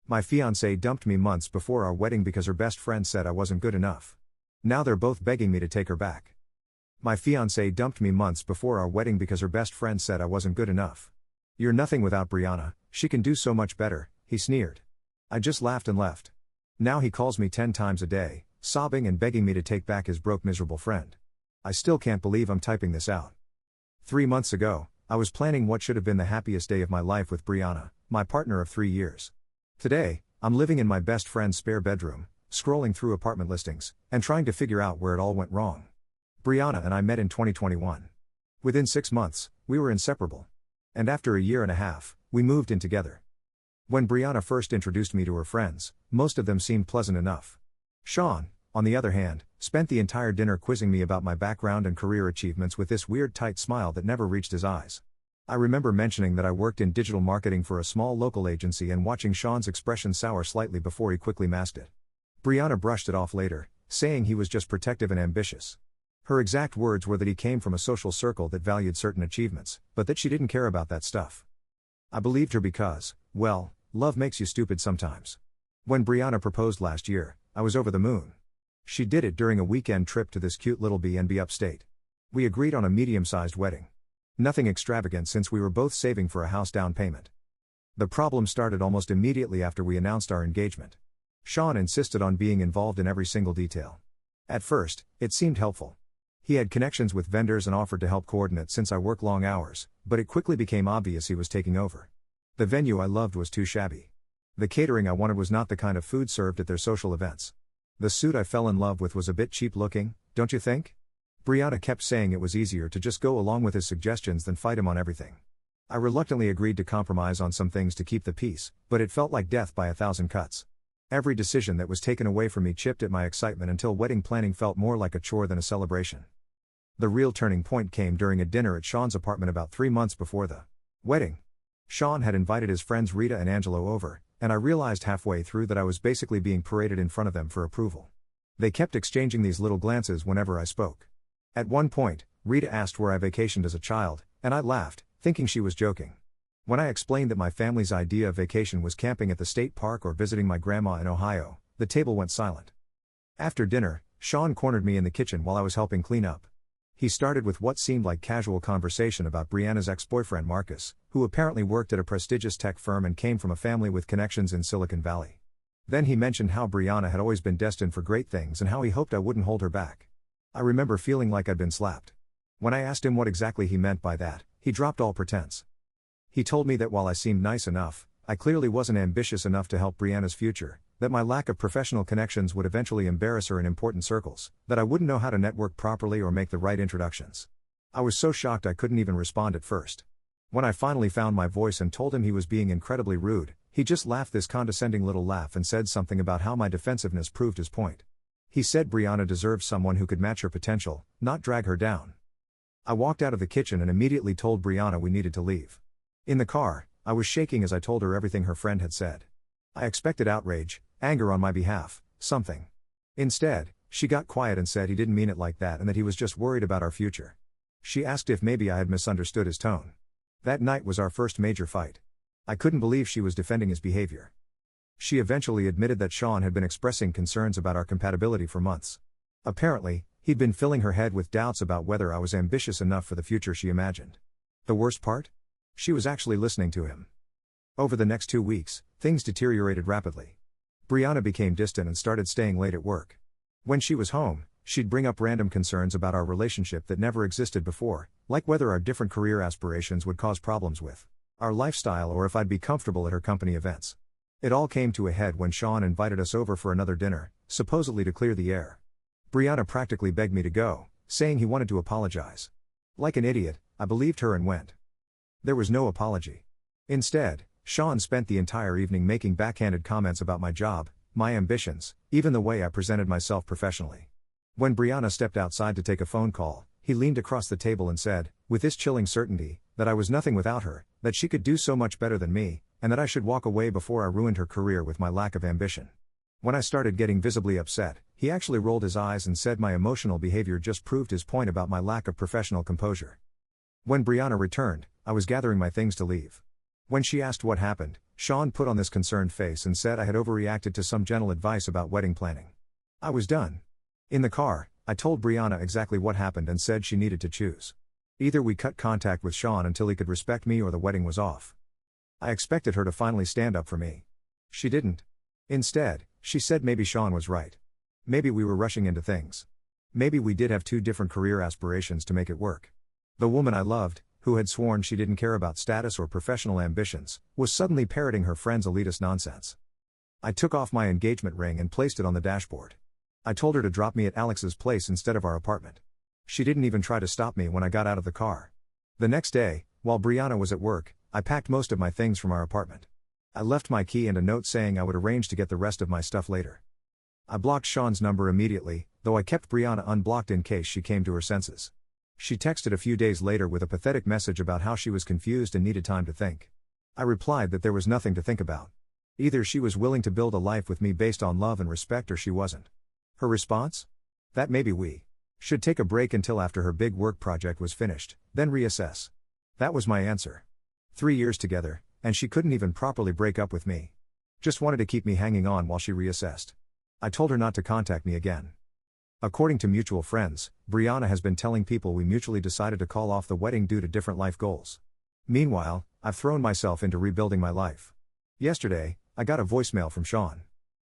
My fiancée dumped me months before our wedding because her best friend said I wasn't good enough. Now they're both begging me to take her back. My fiancée dumped me months before our wedding because her best friend said I wasn't good enough. You're nothing without Brianna, she can do so much better, he sneered. I just laughed and left. Now he calls me 10 times a day, sobbing and begging me to take back his broke miserable friend. I still can't believe I'm typing this out. 3 months ago, I was planning what should have been the happiest day of my life with Brianna, my partner of 3 years. Today, I'm living in my best friend's spare bedroom, scrolling through apartment listings, and trying to figure out where it all went wrong. Brianna and I met in 2021. Within 6 months, we were inseparable. And after a year and a half, we moved in together. When Brianna first introduced me to her friends, most of them seemed pleasant enough. Sean, on the other hand, spent the entire dinner quizzing me about my background and career achievements with this weird tight smile that never reached his eyes. I remember mentioning that I worked in digital marketing for a small local agency and watching Sean's expression sour slightly before he quickly masked it. Brianna brushed it off later, saying he was just protective and ambitious. Her exact words were that he came from a social circle that valued certain achievements, but that she didn't care about that stuff. I believed her because, well, love makes you stupid sometimes. When Brianna proposed last year, I was over the moon. She did it during a weekend trip to this cute little B&B upstate. We agreed on a medium-sized wedding. Nothing extravagant since we were both saving for a house down payment. The problem started almost immediately after we announced our engagement. Sean insisted on being involved in every single detail. At first, it seemed helpful. He had connections with vendors and offered to help coordinate since I work long hours, but it quickly became obvious he was taking over. The venue I loved was too shabby. The catering I wanted was not the kind of food served at their social events. The suit I fell in love with was a bit cheap looking, don't you think? Brianna kept saying it was easier to just go along with his suggestions than fight him on everything. I reluctantly agreed to compromise on some things to keep the peace, but it felt like death by 1,000 cuts. Every decision that was taken away from me chipped at my excitement until wedding planning felt more like a chore than a celebration. The real turning point came during a dinner at Sean's apartment about 3 months before the wedding. Sean had invited his friends Rita and Angelo over, and I realized halfway through that I was basically being paraded in front of them for approval. They kept exchanging these little glances whenever I spoke. At one point, Rita asked where I vacationed as a child, and I laughed, thinking she was joking. When I explained that my family's idea of vacation was camping at the state park or visiting my grandma in Ohio, the table went silent. After dinner, Sean cornered me in the kitchen while I was helping clean up. He started with what seemed like casual conversation about Brianna's ex-boyfriend Marcus, who apparently worked at a prestigious tech firm and came from a family with connections in Silicon Valley. Then he mentioned how Brianna had always been destined for great things and how he hoped I wouldn't hold her back. I remember feeling like I'd been slapped. When I asked him what exactly he meant by that, he dropped all pretense. He told me that while I seemed nice enough, I clearly wasn't ambitious enough to help Brianna's future, that my lack of professional connections would eventually embarrass her in important circles, that I wouldn't know how to network properly or make the right introductions. I was so shocked I couldn't even respond at first. When I finally found my voice and told him he was being incredibly rude, he just laughed this condescending little laugh and said something about how my defensiveness proved his point. He said Brianna deserved someone who could match her potential, not drag her down. I walked out of the kitchen and immediately told Brianna we needed to leave. In the car, I was shaking as I told her everything her friend had said. I expected outrage, anger on my behalf, something. Instead, she got quiet and said he didn't mean it like that and that he was just worried about our future. She asked if maybe I had misunderstood his tone. That night was our first major fight. I couldn't believe she was defending his behavior. She eventually admitted that Sean had been expressing concerns about our compatibility for months. Apparently, he'd been filling her head with doubts about whether I was ambitious enough for the future she imagined. The worst part? She was actually listening to him. Over the next 2 weeks, things deteriorated rapidly. Brianna became distant and started staying late at work. When she was home, she'd bring up random concerns about our relationship that never existed before, like whether our different career aspirations would cause problems with our lifestyle or if I'd be comfortable at her company events. It all came to a head when Sean invited us over for another dinner, supposedly to clear the air. Brianna practically begged me to go, saying he wanted to apologize. Like an idiot, I believed her and went. There was no apology. Instead, Sean spent the entire evening making backhanded comments about my job, my ambitions, even the way I presented myself professionally. When Brianna stepped outside to take a phone call, he leaned across the table and said, with this chilling certainty, that I was nothing without her, that she could do so much better than me, and that I should walk away before I ruined her career with my lack of ambition. When I started getting visibly upset, he actually rolled his eyes and said my emotional behavior just proved his point about my lack of professional composure. When Brianna returned, I was gathering my things to leave. When she asked what happened, Sean put on this concerned face and said I had overreacted to some gentle advice about wedding planning. I was done. In the car, I told Brianna exactly what happened and said she needed to choose. Either we cut contact with Sean until he could respect me or the wedding was off. I expected her to finally stand up for me. She didn't. Instead, she said maybe Sean was right. Maybe we were rushing into things. Maybe we did have two different career aspirations to make it work. The woman I loved, who had sworn she didn't care about status or professional ambitions, was suddenly parroting her friend's elitist nonsense. I took off my engagement ring and placed it on the dashboard. I told her to drop me at Alex's place instead of our apartment. She didn't even try to stop me when I got out of the car. The next day, while Brianna was at work, I packed most of my things from our apartment. I left my key and a note saying I would arrange to get the rest of my stuff later. I blocked Sean's number immediately, though I kept Brianna unblocked in case she came to her senses. She texted a few days later with a pathetic message about how she was confused and needed time to think. I replied that there was nothing to think about. Either she was willing to build a life with me based on love and respect or she wasn't. Her response? That maybe we should take a break until after her big work project was finished, then reassess. That was my answer. 3 years together, and she couldn't even properly break up with me. Just wanted to keep me hanging on while she reassessed. I told her not to contact me again. According to mutual friends, Brianna has been telling people we mutually decided to call off the wedding due to different life goals. Meanwhile, I've thrown myself into rebuilding my life. Yesterday, I got a voicemail from Sean.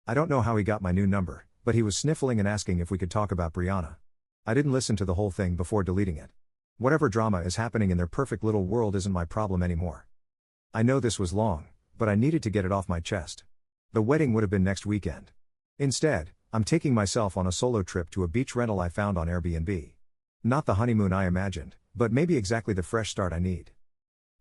I don't know how he got my new number, but he was sniffling and asking if we could talk about Brianna. I didn't listen to the whole thing before deleting it. Whatever drama is happening in their perfect little world isn't my problem anymore. I know this was long, but I needed to get it off my chest. The wedding would have been next weekend. Instead, I'm taking myself on a solo trip to a beach rental I found on Airbnb. Not the honeymoon I imagined, but maybe exactly the fresh start I need.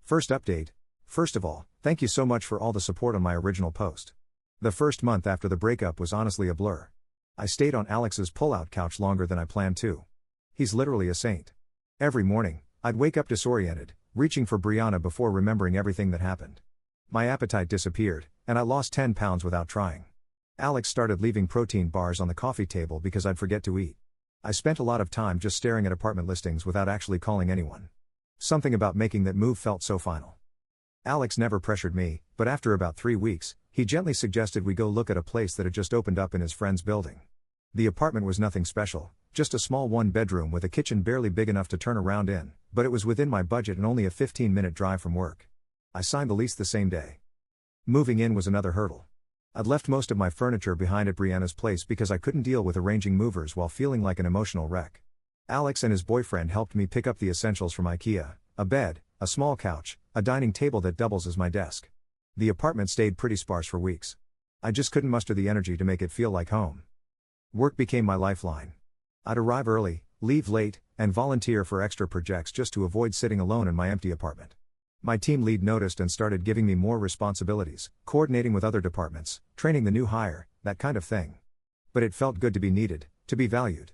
First update. First of all, thank you so much for all the support on my original post. The first month after the breakup was honestly a blur. I stayed on Alex's pull-out couch longer than I planned to. He's literally a saint. Every morning, I'd wake up disoriented, reaching for Brianna before remembering everything that happened. My appetite disappeared, and I lost 10 pounds without trying. Alex started leaving protein bars on the coffee table because I'd forget to eat. I spent a lot of time just staring at apartment listings without actually calling anyone. Something about making that move felt so final. Alex never pressured me, but after about 3 weeks, he gently suggested we go look at a place that had just opened up in his friend's building. The apartment was nothing special, just a small one-bedroom with a kitchen barely big enough to turn around in, but it was within my budget and only a 15-minute drive from work. I signed the lease the same day. Moving in was another hurdle. I'd left most of my furniture behind at Brianna's place because I couldn't deal with arranging movers while feeling like an emotional wreck. Alex and his boyfriend helped me pick up the essentials from IKEA, a bed, a small couch, a dining table that doubles as my desk. The apartment stayed pretty sparse for weeks. I just couldn't muster the energy to make it feel like home. Work became my lifeline. I'd arrive early, leave late, and volunteer for extra projects just to avoid sitting alone in my empty apartment. My team lead noticed and started giving me more responsibilities, coordinating with other departments, training the new hire, that kind of thing. But it felt good to be needed, to be valued.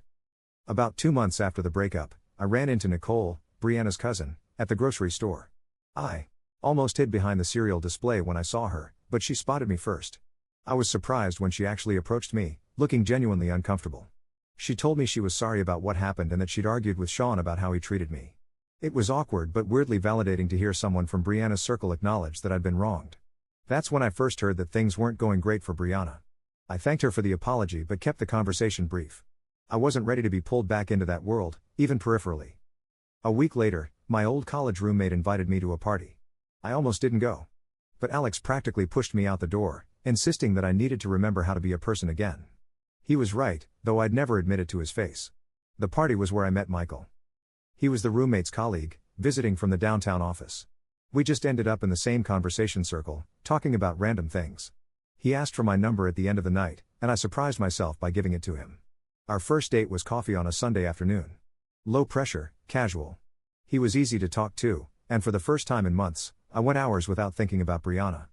About 2 months after the breakup, I ran into Nicole, Brianna's cousin, at the grocery store. I almost hid behind the cereal display when I saw her, but she spotted me first. I was surprised when she actually approached me, looking genuinely uncomfortable. She told me she was sorry about what happened and that she'd argued with Sean about how he treated me. It was awkward but weirdly validating to hear someone from Brianna's circle acknowledge that I'd been wronged. That's when I first heard that things weren't going great for Brianna. I thanked her for the apology but kept the conversation brief. I wasn't ready to be pulled back into that world, even peripherally. A week later, my old college roommate invited me to a party. I almost didn't go. But Alex practically pushed me out the door, insisting that I needed to remember how to be a person again. He was right, though I'd never admit it to his face. The party was where I met Michael. He was the roommate's colleague, visiting from the downtown office. We just ended up in the same conversation circle, talking about random things. He asked for my number at the end of the night, and I surprised myself by giving it to him. Our first date was coffee on a Sunday afternoon. Low pressure, casual. He was easy to talk to, and for the first time in months, I went hours without thinking about Brianna.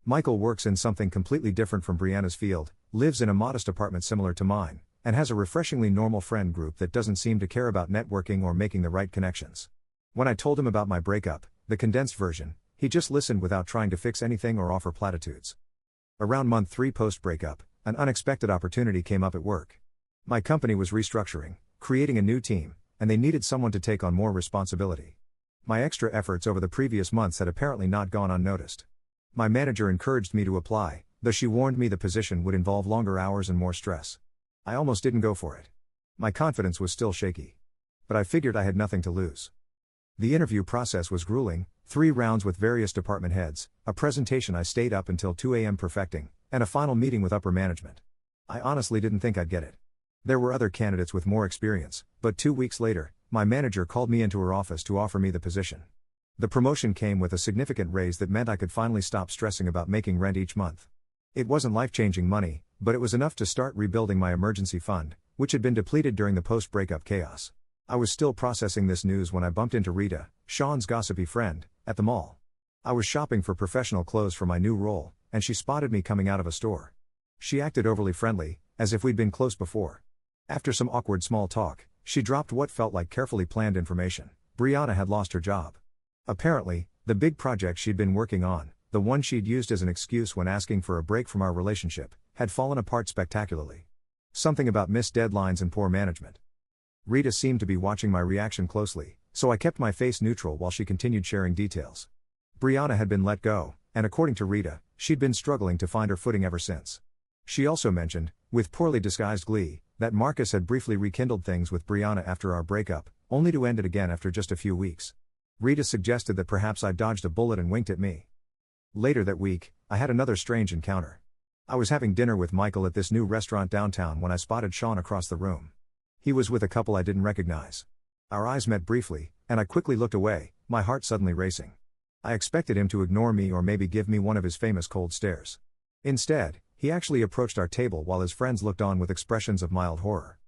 Michael works in something completely different from Brianna's field, lives in a modest apartment similar to mine, and has a refreshingly normal friend group that doesn't seem to care about networking or making the right connections. When I told him about my breakup, the condensed version, he just listened without trying to fix anything or offer platitudes. Around month 3 post-breakup, an unexpected opportunity came up at work. My company was restructuring, creating a new team, and they needed someone to take on more responsibility. My extra efforts over the previous months had apparently not gone unnoticed. My manager encouraged me to apply, though she warned me the position would involve longer hours and more stress. I almost didn't go for it. My confidence was still shaky. But I figured I had nothing to lose. The interview process was grueling, 3 rounds with various department heads, a presentation I stayed up until 2 a.m. perfecting, and a final meeting with upper management. I honestly didn't think I'd get it. There were other candidates with more experience, but 2 weeks later, my manager called me into her office to offer me the position. The promotion came with a significant raise that meant I could finally stop stressing about making rent each month. It wasn't life-changing money, but it was enough to start rebuilding my emergency fund, which had been depleted during the post-breakup chaos. I was still processing this news when I bumped into Rita, Sean's gossipy friend, at the mall. I was shopping for professional clothes for my new role, and she spotted me coming out of a store. She acted overly friendly, as if we'd been close before. After some awkward small talk, she dropped what felt like carefully planned information. Brianna had lost her job. Apparently, the big project she'd been working on, the one she'd used as an excuse when asking for a break from our relationship, had fallen apart spectacularly. Something about missed deadlines and poor management. Rita seemed to be watching my reaction closely, so I kept my face neutral while she continued sharing details. Brianna had been let go, and according to Rita, she'd been struggling to find her footing ever since. She also mentioned, with poorly disguised glee, that Marcus had briefly rekindled things with Brianna after our breakup, only to end it again after just a few weeks. Rita suggested that perhaps I dodged a bullet and winked at me. Later that week, I had another strange encounter. I was having dinner with Michael at this new restaurant downtown when I spotted Sean across the room. He was with a couple I didn't recognize. Our eyes met briefly, and I quickly looked away, my heart suddenly racing. I expected him to ignore me or maybe give me one of his famous cold stares. Instead, he actually approached our table while his friends looked on with expressions of mild horror.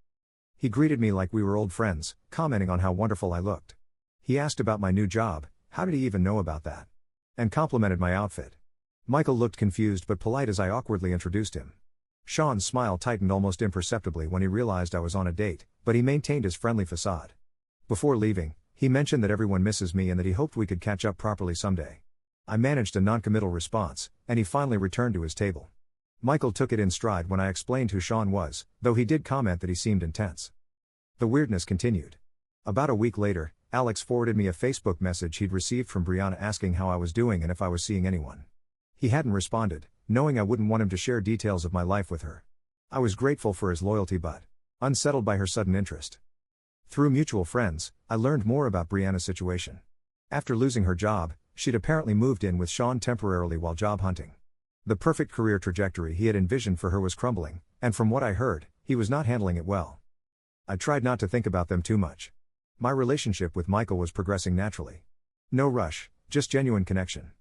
He greeted me like we were old friends, commenting on how wonderful I looked. He asked about my new job, how did he even know about that? And complimented my outfit. Michael looked confused but polite as I awkwardly introduced him. Sean's smile tightened almost imperceptibly when he realized I was on a date, but he maintained his friendly facade. Before leaving, he mentioned that everyone misses me and that he hoped we could catch up properly someday. I managed a non-committal response, and he finally returned to his table. Michael took it in stride when I explained who Sean was, though he did comment that he seemed intense. The weirdness continued. About a week later, Alex forwarded me a Facebook message he'd received from Brianna asking how I was doing and if I was seeing anyone. He hadn't responded, knowing I wouldn't want him to share details of my life with her. I was grateful for his loyalty but unsettled by her sudden interest. Through mutual friends, I learned more about Brianna's situation. After losing her job, she'd apparently moved in with Sean temporarily while job hunting. The perfect career trajectory he had envisioned for her was crumbling, and from what I heard, he was not handling it well. I tried not to think about them too much. My relationship with Michael was progressing naturally. No rush, just genuine connection.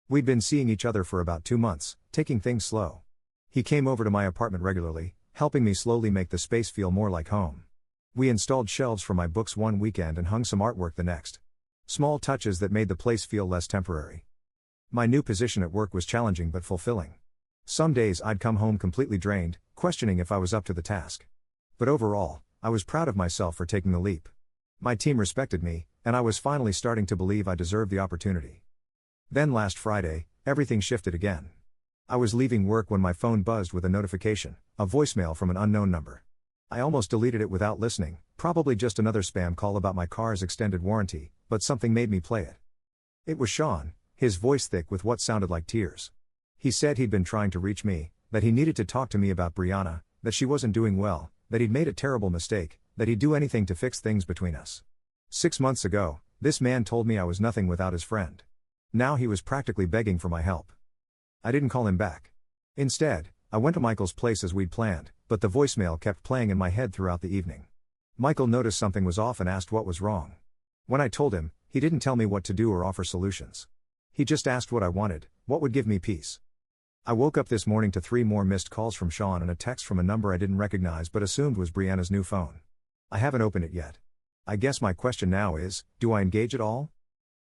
We'd been seeing each other for about 2 months, taking things slow. He came over to my apartment regularly, helping me slowly make the space feel more like home. We installed shelves for my books one weekend and hung some artwork the next. Small touches that made the place feel less temporary. My new position at work was challenging but fulfilling. Some days I'd come home completely drained, questioning if I was up to the task. But overall, I was proud of myself for taking the leap. My team respected me, and I was finally starting to believe I deserved the opportunity. Then last Friday, everything shifted again. I was leaving work when my phone buzzed with a notification, a voicemail from an unknown number. I almost deleted it without listening, probably just another spam call about my car's extended warranty, but something made me play it. It was Sean, his voice thick with what sounded like tears. He said he'd been trying to reach me, that he needed to talk to me about Brianna, that she wasn't doing well, that he'd made a terrible mistake, that he'd do anything to fix things between us. 6 months ago, this man told me I was nothing without his friend. Now he was practically begging for my help. I didn't call him back. Instead, I went to Michael's place as we'd planned, but the voicemail kept playing in my head throughout the evening. Michael noticed something was off and asked what was wrong. When I told him, he didn't tell me what to do or offer solutions. He just asked what I wanted, what would give me peace. I woke up this morning to 3 more missed calls from Sean and a text from a number I didn't recognize but assumed was Brianna's new phone. I haven't opened it yet. I guess my question now is, do I engage at all?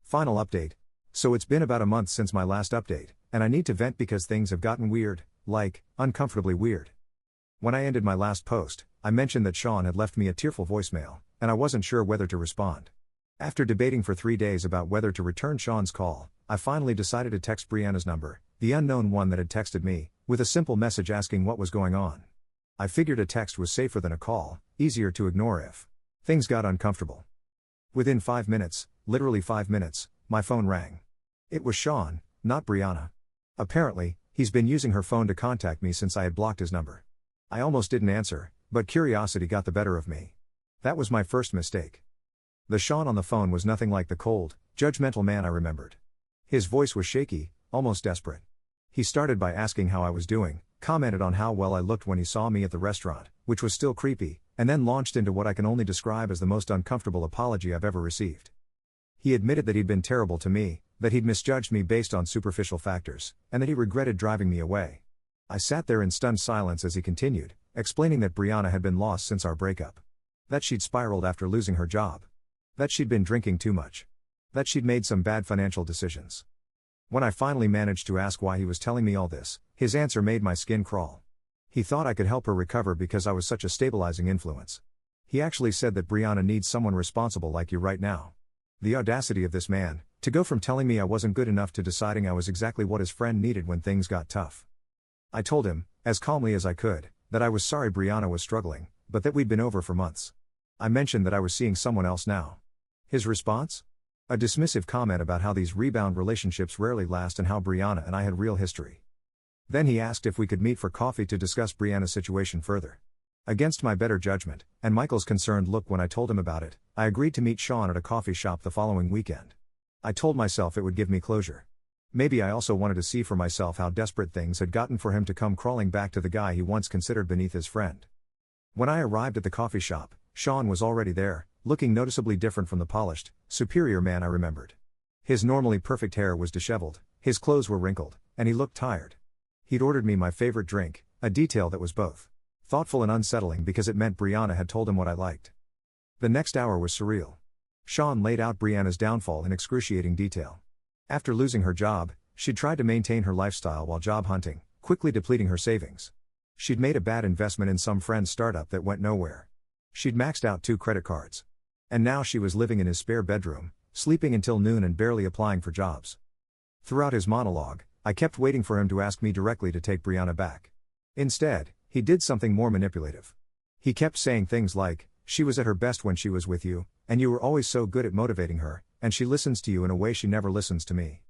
Final update. So it's been about a month since my last update, and I need to vent because things have gotten weird, like, uncomfortably weird. When I ended my last post, I mentioned that Sean had left me a tearful voicemail, and I wasn't sure whether to respond. After debating for 3 days about whether to return Sean's call, I finally decided to text Brianna's number, the unknown one that had texted me, with a simple message asking what was going on. I figured a text was safer than a call, easier to ignore if things got uncomfortable. Within 5 minutes, literally 5 minutes, my phone rang. It was Sean, not Brianna. Apparently, he's been using her phone to contact me since I had blocked his number. I almost didn't answer, but curiosity got the better of me. That was my first mistake. The Sean on the phone was nothing like the cold, judgmental man I remembered. His voice was shaky, almost desperate. He started by asking how I was doing, commented on how well I looked when he saw me at the restaurant, which was still creepy, and then launched into what I can only describe as the most uncomfortable apology I've ever received. He admitted that he'd been terrible to me, that he'd misjudged me based on superficial factors, and that he regretted driving me away. I sat there in stunned silence as he continued, explaining that Brianna had been lost since our breakup. That she'd spiraled after losing her job. That she'd been drinking too much. That she'd made some bad financial decisions. When I finally managed to ask why he was telling me all this, his answer made my skin crawl. He thought I could help her recover because I was such a stabilizing influence. He actually said that Brianna needs someone responsible like you right now. The audacity of this man, to go from telling me I wasn't good enough to deciding I was exactly what his friend needed when things got tough. I told him, as calmly as I could, that I was sorry Brianna was struggling, but that we'd been over for months. I mentioned that I was seeing someone else now. His response? A dismissive comment about how these rebound relationships rarely last and how Brianna and I had real history. Then he asked if we could meet for coffee to discuss Brianna's situation further. Against my better judgment, and Michael's concerned look when I told him about it, I agreed to meet Sean at a coffee shop the following weekend. I told myself it would give me closure. Maybe I also wanted to see for myself how desperate things had gotten for him to come crawling back to the guy he once considered beneath his friend. When I arrived at the coffee shop, Sean was already there, looking noticeably different from the polished, superior man I remembered. His normally perfect hair was disheveled, his clothes were wrinkled, and he looked tired. He'd ordered me my favorite drink, a detail that was both thoughtful and unsettling because it meant Brianna had told him what I liked. The next hour was surreal. Sean laid out Brianna's downfall in excruciating detail. After losing her job, she'd tried to maintain her lifestyle while job hunting, quickly depleting her savings. She'd made a bad investment in some friend's startup that went nowhere. She'd maxed out 2 credit cards. And now she was living in his spare bedroom, sleeping until noon and barely applying for jobs. Throughout his monologue, I kept waiting for him to ask me directly to take Brianna back. Instead, he did something more manipulative. He kept saying things like, "She was at her best when she was with you, and you were always so good at motivating her, and she listens to you in a way she never listens to me."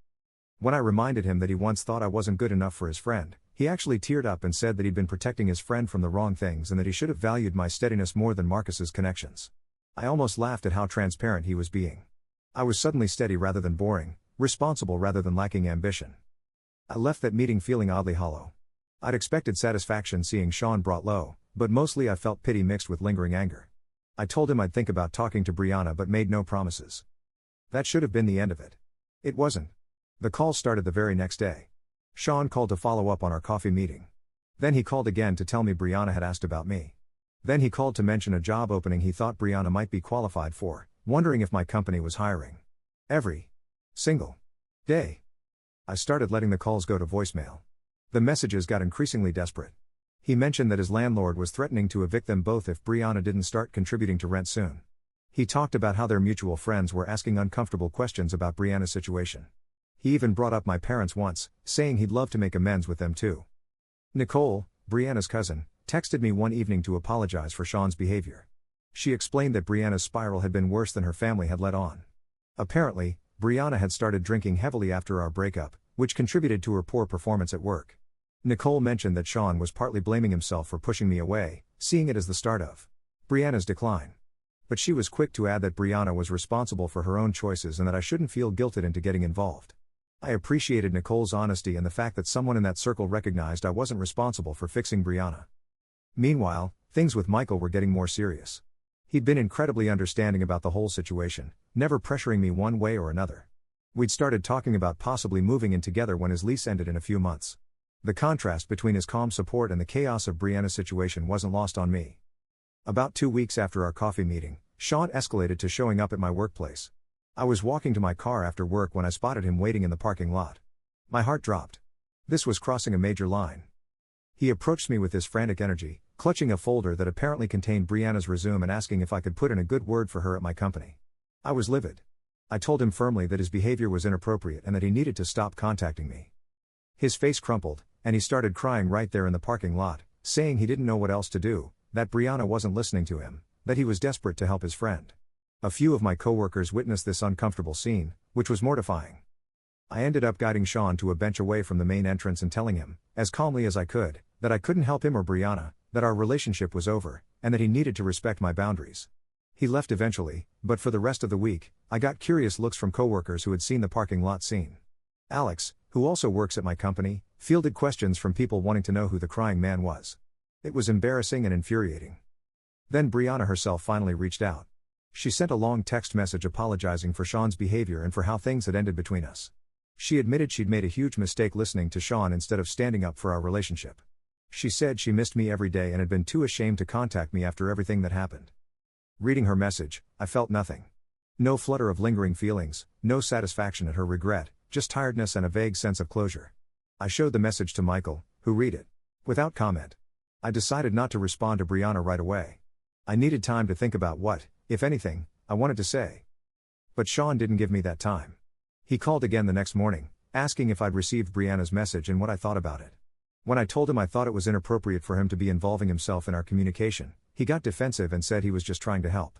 When I reminded him that he once thought I wasn't good enough for his friend, he actually teared up and said that he'd been protecting his friend from the wrong things and that he should have valued my steadiness more than Marcus's connections. I almost laughed at how transparent he was being. I was suddenly steady rather than boring, responsible rather than lacking ambition. I left that meeting feeling oddly hollow. I'd expected satisfaction seeing Sean brought low, but mostly I felt pity mixed with lingering anger. I told him I'd think about talking to Brianna but made no promises. That should have been the end of it. It wasn't. The call started the very next day. Sean called to follow up on our coffee meeting. Then he called again to tell me Brianna had asked about me. Then he called to mention a job opening he thought Brianna might be qualified for, wondering if my company was hiring. Every single day, I started letting the calls go to voicemail. The messages got increasingly desperate. He mentioned that his landlord was threatening to evict them both if Brianna didn't start contributing to rent soon. He talked about how their mutual friends were asking uncomfortable questions about Brianna's situation. He even brought up my parents once, saying he'd love to make amends with them too. Nicole, Brianna's cousin, texted me one evening to apologize for Sean's behavior. She explained that Brianna's spiral had been worse than her family had let on. Apparently, Brianna had started drinking heavily after our breakup, which contributed to her poor performance at work. Nicole mentioned that Sean was partly blaming himself for pushing me away, seeing it as the start of Brianna's decline. But she was quick to add that Brianna was responsible for her own choices and that I shouldn't feel guilted into getting involved. I appreciated Nicole's honesty and the fact that someone in that circle recognized I wasn't responsible for fixing Brianna. Meanwhile, things with Michael were getting more serious. He'd been incredibly understanding about the whole situation, never pressuring me one way or another. We'd started talking about possibly moving in together when his lease ended in a few months. The contrast between his calm support and the chaos of Brianna's situation wasn't lost on me. About 2 weeks after our coffee meeting, Sean escalated to showing up at my workplace. I was walking to my car after work when I spotted him waiting in the parking lot. My heart dropped. This was crossing a major line. He approached me with his frantic energy, clutching a folder that apparently contained Brianna's resume and asking if I could put in a good word for her at my company. I was livid. I told him firmly that his behavior was inappropriate and that he needed to stop contacting me. His face crumpled, and he started crying right there in the parking lot, saying he didn't know what else to do, that Brianna wasn't listening to him, that he was desperate to help his friend. A few of my coworkers witnessed this uncomfortable scene, which was mortifying. I ended up guiding Sean to a bench away from the main entrance and telling him, as calmly as I could, that I couldn't help him or Brianna, that our relationship was over, and that he needed to respect my boundaries. He left eventually, but for the rest of the week, I got curious looks from coworkers who had seen the parking lot scene. Alex, who also works at my company, fielded questions from people wanting to know who the crying man was. It was embarrassing and infuriating. Then Brianna herself finally reached out. She sent a long text message apologizing for Sean's behavior and for how things had ended between us. She admitted she'd made a huge mistake listening to Sean instead of standing up for our relationship. She said she missed me every day and had been too ashamed to contact me after everything that happened. Reading her message, I felt nothing. No flutter of lingering feelings, no satisfaction at her regret, just tiredness and a vague sense of closure. I showed the message to Michael, who read it. Without comment. I decided not to respond to Brianna right away. I needed time to think about what, if anything, I wanted to say. But Sean didn't give me that time. He called again the next morning, asking if I'd received Brianna's message and what I thought about it. When I told him I thought it was inappropriate for him to be involving himself in our communication, he got defensive and said he was just trying to help.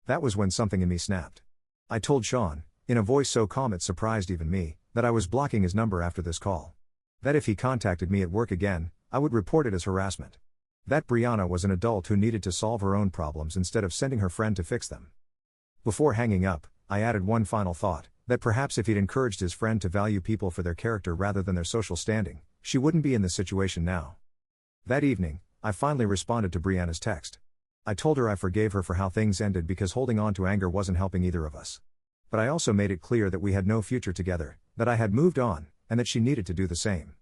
That was when something in me snapped. I told Sean, in a voice so calm it surprised even me, that I was blocking his number after this call. That if he contacted me at work again, I would report it as harassment. That Brianna was an adult who needed to solve her own problems instead of sending her friend to fix them. Before hanging up, I added one final thought, that perhaps if he'd encouraged his friend to value people for their character rather than their social standing, she wouldn't be in this situation now. That evening, I finally responded to Brianna's text. I told her I forgave her for how things ended because holding on to anger wasn't helping either of us. But I also made it clear that we had no future together, that I had moved on, and that she needed to do the same.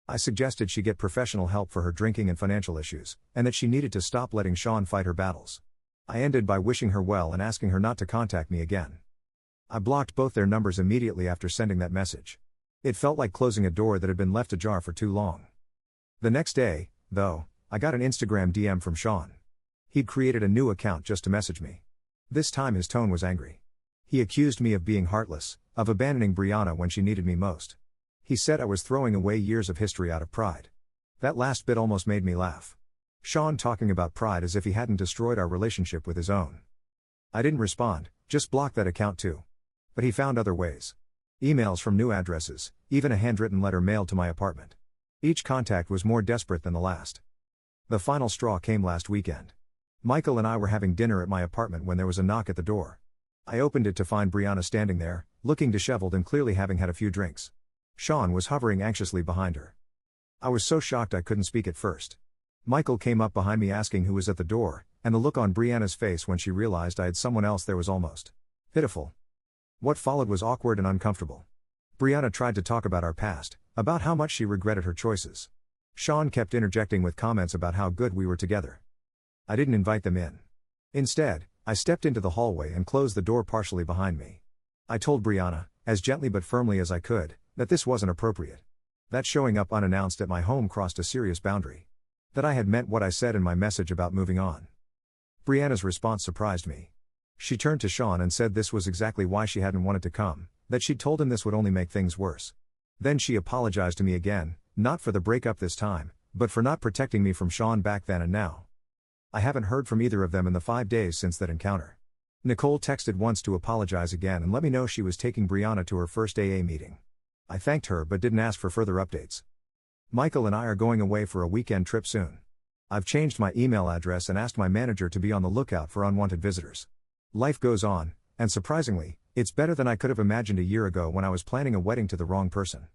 I suggested she get professional help for her drinking and financial issues, and that she needed to stop letting Sean fight her battles. I ended by wishing her well and asking her not to contact me again. I blocked both their numbers immediately after sending that message. It felt like closing a door that had been left ajar for too long. The next day, though, I got an Instagram DM from Sean. He'd created a new account just to message me. This time his tone was angry. He accused me of being heartless, of abandoning Brianna when she needed me most. He said I was throwing away years of history out of pride. That last bit almost made me laugh. Sean talking about pride as if he hadn't destroyed our relationship with his own. I didn't respond, just blocked that account too. But he found other ways. Emails from new addresses, even a handwritten letter mailed to my apartment. Each contact was more desperate than the last. The final straw came last weekend. Michael and I were having dinner at my apartment when there was a knock at the door. I opened it to find Brianna standing there, looking disheveled and clearly having had a few drinks. Sean was hovering anxiously behind her. I was so shocked I couldn't speak at first. Michael came up behind me asking who was at the door, and the look on Brianna's face when she realized I had someone else there was almost pitiful. What followed was awkward and uncomfortable. Brianna tried to talk about our past, about how much she regretted her choices. Sean kept interjecting with comments about how good we were together. I didn't invite them in. Instead, I stepped into the hallway and closed the door partially behind me. I told Brianna, as gently but firmly as I could, that this wasn't appropriate. That showing up unannounced at my home crossed a serious boundary. That I had meant what I said in my message about moving on. Brianna's response surprised me. She turned to Sean and said this was exactly why she hadn't wanted to come, that she'd told him this would only make things worse. Then she apologized to me again, not for the breakup this time, but for not protecting me from Sean back then and now. I haven't heard from either of them in the 5 days since that encounter. Nicole texted once to apologize again and let me know she was taking Brianna to her first AA meeting. I thanked her but didn't ask for further updates. Michael and I are going away for a weekend trip soon. I've changed my email address and asked my manager to be on the lookout for unwanted visitors. Life goes on, and surprisingly, it's better than I could have imagined a year ago when I was planning a wedding to the wrong person.